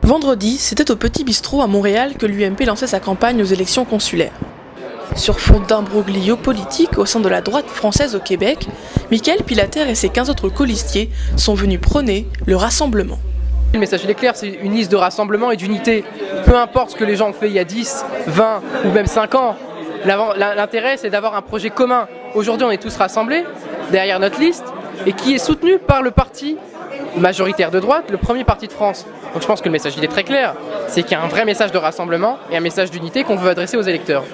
Vendredi, c'était au Petit Bistrot à Montréal que l'UMP lançait sa campagne aux élections consulaires. Sur fond d'imbroglio politique au sein de la droite française au Québec, Michaël Pilater et ses 15 autres colistiers sont venus prôner le rassemblement. Le message il est clair, c'est une liste de rassemblement et d'unité. Peu importe ce que les gens ont fait il y a 10, 20 ou même 5 ans, l'intérêt c'est d'avoir un projet commun. Aujourd'hui on est tous rassemblés derrière notre liste et qui est soutenu par le parti majoritaire de droite, le premier parti de France. Donc je pense que le message il est très clair, c'est qu'il y a un vrai message de rassemblement et un message d'unité qu'on veut adresser aux électeurs.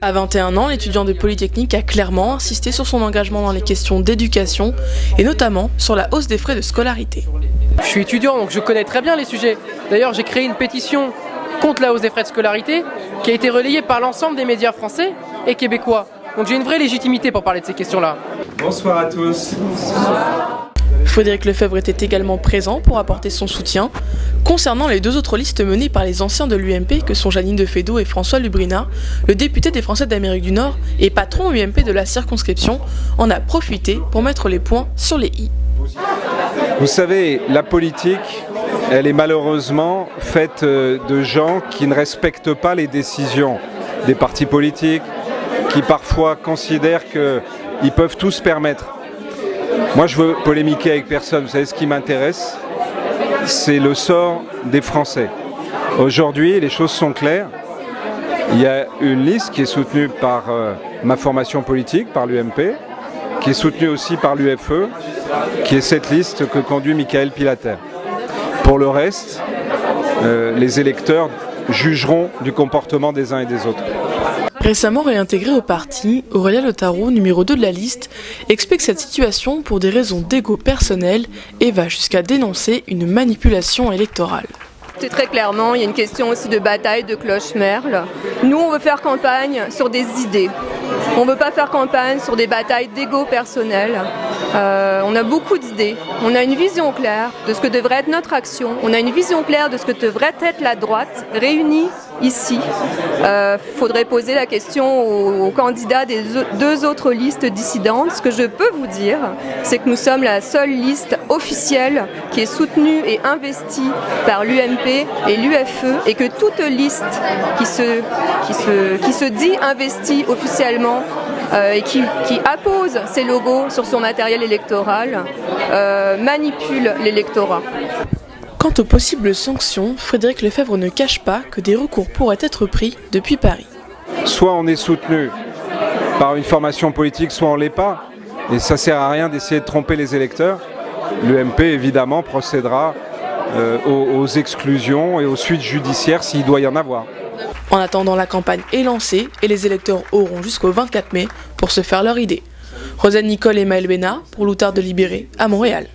À 21 ans, l'étudiant de Polytechnique a clairement insisté sur son engagement dans les questions d'éducation et notamment sur la hausse des frais de scolarité. Je suis étudiant donc je connais très bien les sujets. D'ailleurs j'ai créé une pétition contre la hausse des frais de scolarité qui a été relayée par l'ensemble des médias français et québécois. Donc j'ai une vraie légitimité pour parler de ces questions-là. Bonsoir à tous. Frédéric Lefebvre était également présent pour apporter son soutien. Concernant les deux autres listes menées par les anciens de l'UMP que sont Janine Defedo et François Lubrina, le député des Français d'Amérique du Nord et patron UMP de la circonscription en a profité pour mettre les points sur les i. Vous savez, la politique, elle est malheureusement faite de gens qui ne respectent pas les décisions des partis politiques, qui parfois considèrent qu'ils peuvent tout se permettre. Moi, je veux polémiquer avec personne. Vous savez, ce qui m'intéresse, c'est le sort des Français. Aujourd'hui, les choses sont claires. Il y a une liste qui est soutenue par ma formation politique, par l'UMP, qui est soutenue aussi par l'UFE, qui est cette liste que conduit Michaël Pilater. Pour le reste, les électeurs jugeront du comportement des uns et des autres. Récemment réintégré au parti, Aurélia Letaro, numéro 2 de la liste, explique cette situation pour des raisons d'ego personnel et va jusqu'à dénoncer une manipulation électorale. C'est très clairement, il y a une question aussi de bataille de cloche-merle. Nous, on veut faire campagne sur des idées. On ne veut pas faire campagne sur des batailles d'ego personnel. On a beaucoup d'idées. On a une vision claire de ce que devrait être notre action. On a une vision claire de ce que devrait être la droite réunie ici. Faudrait poser la question aux candidats des deux autres listes dissidentes. Ce que je peux vous dire, c'est que nous sommes la seule liste officielle qui est soutenue et investie par l'UMP et l'UFE et que toute liste qui se dit investie officiellement et qui appose ses logos sur son matériel électoral manipule l'électorat. Quant aux possibles sanctions, Frédéric Lefebvre ne cache pas que des recours pourraient être pris depuis Paris. Soit on est soutenu par une formation politique, soit on ne l'est pas. Et ça ne sert à rien d'essayer de tromper les électeurs. L'UMP, évidemment, procédera aux exclusions et aux suites judiciaires s'il doit y en avoir. En attendant, la campagne est lancée et les électeurs auront jusqu'au 24 mai pour se faire leur idée. Rosanne Nicole et Maël Bénard pour l'Outard de Libéré à Montréal.